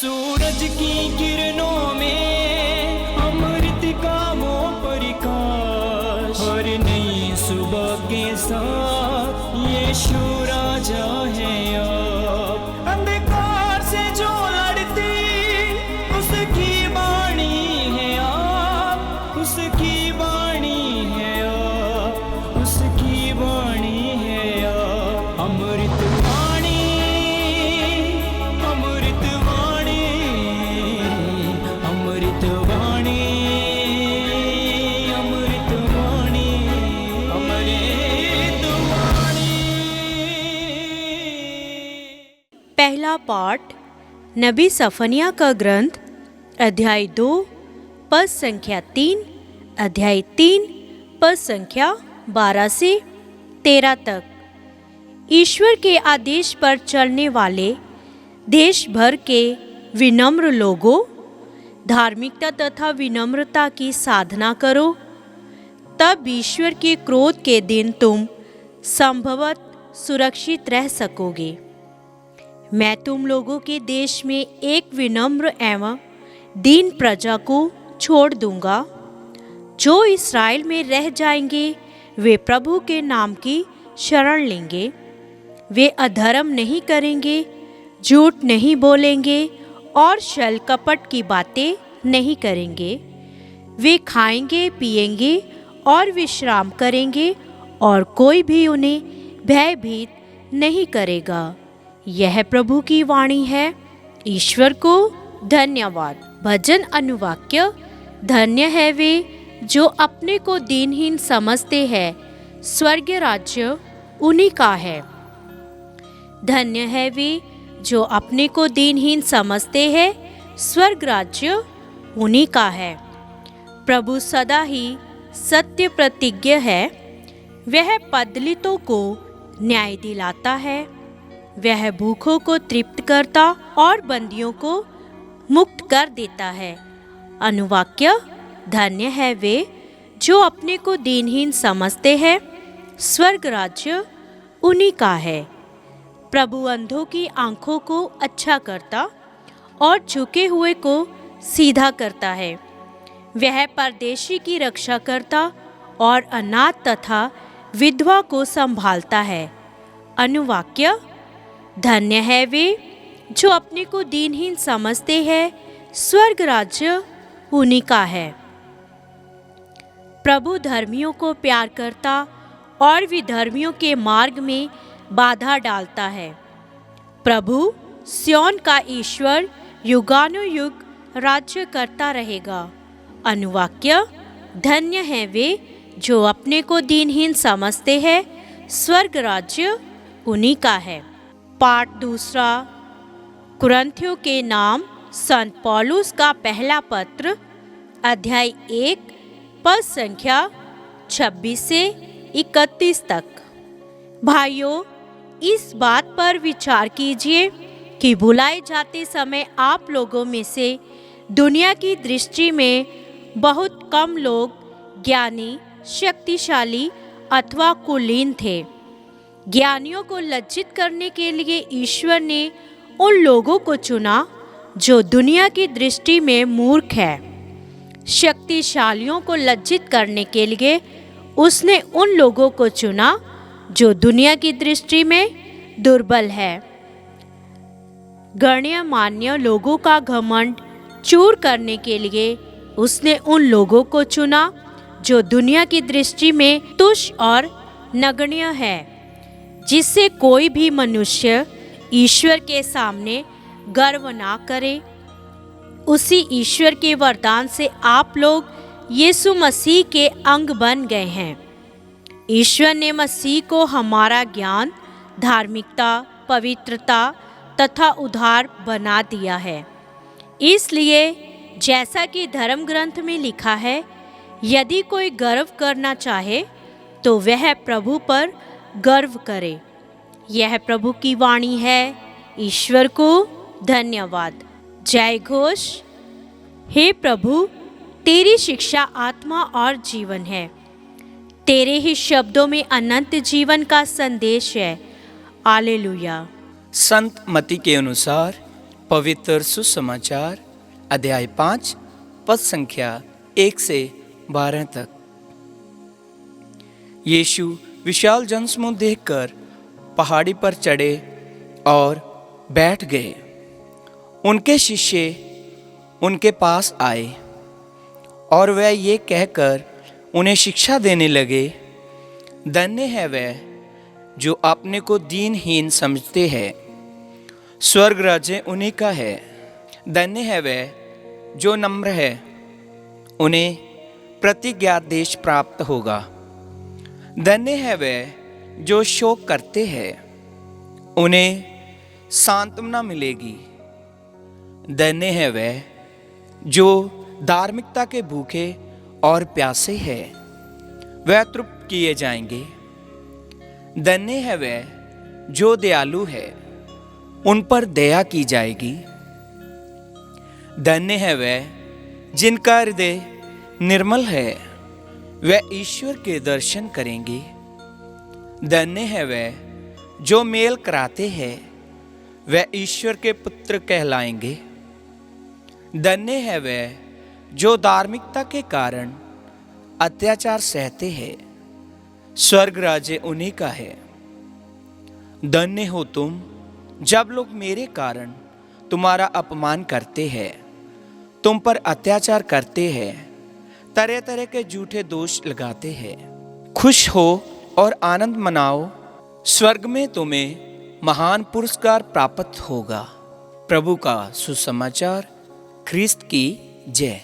सूरज की किरणों में अमृत का वो प्रकाश, हर नई सुबह के साथ यीशु राजा है अब। अंधकार से जो लड़ती उसकी वाणी है आप, उसकी वाणी है आप, उसकी वाणी है आप। अमृत वाणी, अमृत वाणी, अमृत वाणी, अमृत वाणी, अमृत वाणी। पहला पाठ नबी सफनिया का ग्रंथ अध्याय 2 पद संख्या 3, अध्याय 3 पद संख्या 12 से 13 तक। ईश्वर के आदेश पर चलने वाले देश भर के विनम्र लोगों, धार्मिकता तथा विनम्रता की साधना करो, तब ईश्वर के क्रोध के दिन तुम संभवतः सुरक्षित रह सकोगे। मैं तुम लोगों के देश में एक विनम्र एवं दीन प्रजा को छोड़ दूंगा। जो इस्राएल में रह जाएंगे वे प्रभु के नाम की शरण लेंगे। वे अधर्म नहीं करेंगे, झूठ नहीं बोलेंगे और छल कपट की बातें नहीं करेंगे। वे खाएंगे पीएंगे और विश्राम करेंगे और कोई भी उन्हें भयभीत नहीं करेगा। यह प्रभु की वाणी है। ईश्वर को धन्यवाद। भजन अनुवाक्य। धन्य है वे जो अपने को दीनहीन समझते हैं, स्वर्ग राज्य उन्हीं का है। धन्य है वे जो अपने को दीनहीन समझते हैं, स्वर्ग राज्य उन्हीं का है। प्रभु सदा ही सत्य प्रतिज्ञ है। वह पदलितों को न्याय दिलाता है। वह भूखों को तृप्त करता और बंदियों को मुक्त कर देता है। अनुवाक्य। धन्य है वे जो अपने को दीनहीन समझते हैं, स्वर्ग राज्य उन्हीं का है। प्रभु अंधों की आंखों को अच्छा करता और झुके हुए को सीधा करता है। वह परदेशी की रक्षा करता और अनाथ तथा विधवा को संभालता है। अनुवाक्य। धन्य है वे जो अपने को दीनहीन समझते हैं, स्वर्ग राज्य उन्हीं का है। प्रभु धर्मियों को प्यार करता और विधर्मियों के मार्ग में बाधा डालता है। प्रभु सिय्योन का ईश्वर युगानुयुग राज्य करता रहेगा। अनुवाक्य। धन्य है वे जो अपने को दीनहीन समझते हैं, स्वर्ग राज्य उन्हीं का है। पाठ दूसरा। कुरिन्थियों के नाम संत पौलुस का पहला पत्र, अध्याय 1 पद संख्या 26 से 31 तक। भाइयों, इस बात पर विचार कीजिए कि बुलाए जाते समय आप लोगों में से दुनिया की दृष्टि में बहुत कम लोग ज्ञानी, शक्तिशाली अथवा कुलीन थे। ज्ञानियों को लज्जित करने के लिए ईश्वर ने उन लोगों को चुना जो दुनिया की दृष्टि में मूर्ख है। शक्तिशालियों को लज्जित करने के लिए उसने उन लोगों को चुना जो दुनिया की दृष्टि में दुर्बल है। गण्यमान्य लोगों का घमंड चूर करने के लिए उसने उन लोगों को चुना जो दुनिया की दृष्टि में तुच्छ और नगण्य है, जिससे कोई भी मनुष्य ईश्वर के सामने गर्व ना करे। उसी ईश्वर के वरदान से आप लोग यीशु मसीह के अंग बन गए हैं। ईश्वर ने मसीह को हमारा ज्ञान, धार्मिकता, पवित्रता तथा उद्धार बना दिया है। इसलिए जैसा कि धर्म ग्रंथ में लिखा है, यदि कोई गर्व करना चाहे तो वह प्रभु पर गर्व करे। यह प्रभु की वाणी है। ईश्वर को धन्यवाद। जय घोष। हे प्रभु, तेरी शिक्षा आत्मा और जीवन है। तेरे ही शब्दों में अनंत जीवन का संदेश है। हालेलुया। संत मत्ती के अनुसार पवित्र सुसमाचार अध्याय 5 पद संख्या 1 से 12 तक। यीशु विशाल जनसमूह देखकर पहाड़ी पर चढ़े और बैठ गए। उनके शिष्य उनके पास आए और वह ये कहकर उन्हें शिक्षा देने लगे, धन्य है वह जो अपने को दीनहीन समझते हैं, स्वर्ग राज्य उन्हीं का है। धन्य है वह जो नम्र है, उन्हें प्रतिज्ञादेश प्राप्त होगा। धन्य है वह जो शोक करते हैं, उन्हें सांत्वना मिलेगी। धन्य है वह जो धार्मिकता के भूखे और प्यासे हैं, वह तृप्त किए जाएंगे। धन्य है वह जो दयालु है, उन पर दया की जाएगी। धन्य है वह जिनका हृदय निर्मल है, वह ईश्वर के दर्शन करेंगे। धन्य है वह जो मेल कराते हैं, वह ईश्वर के पुत्र कहलाएंगे। धन्य है वह जो धार्मिकता के कारण अत्याचार सहते हैं, स्वर्ग राज्य उन्हीं का है। धन्य हो तुम जब लोग मेरे कारण तुम्हारा अपमान करते हैं, तुम पर अत्याचार करते हैं, तरह तरह के झूठे दोष लगाते हैं। खुश हो और आनंद मनाओ, स्वर्ग में तुम्हें महान पुरस्कार प्राप्त होगा। प्रभु का सुसमाचार। ख्रिस्त की जय।